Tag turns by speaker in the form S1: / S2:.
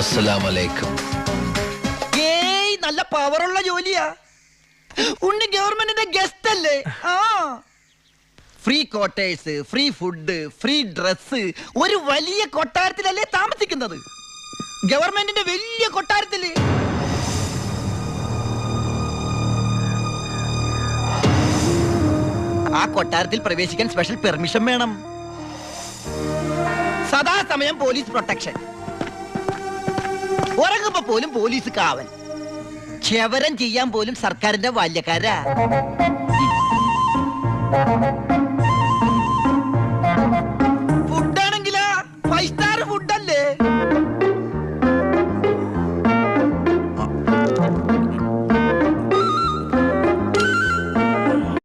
S1: അസ്സലാമലൈക്കും.
S2: ഏയ് നല്ല പവറുള്ള ജോലിയാ. ഉണ്ണി ഗവൺമെന്റിന്റെ ഗസ്റ്റ് അല്ലേ? ആ, free quarters, free food, free dress, ഒരു വലിയ കൊട്ടാരത്തിലല്ലേ താമസിക്കുന്നത്? ഗവൺമെന്റിന്റെ വലിയ കൊട്ടാരത്തില്. ആ കൊട്ടാരത്തിൽ പ്രവേശിക്കാൻ സ്പെഷ്യൽ പെർമിഷൻ വേണം. സദാസമയം പോലീസ് പ്രൊട്ടക്ഷൻ. ഉറങ്ങുമ്പോ പോലും പോലീസ് കാവൽ. ക്ഷവരം ചെയ്യാൻ പോലും സർക്കാരിന്റെ ബാല്യക്കാരാ.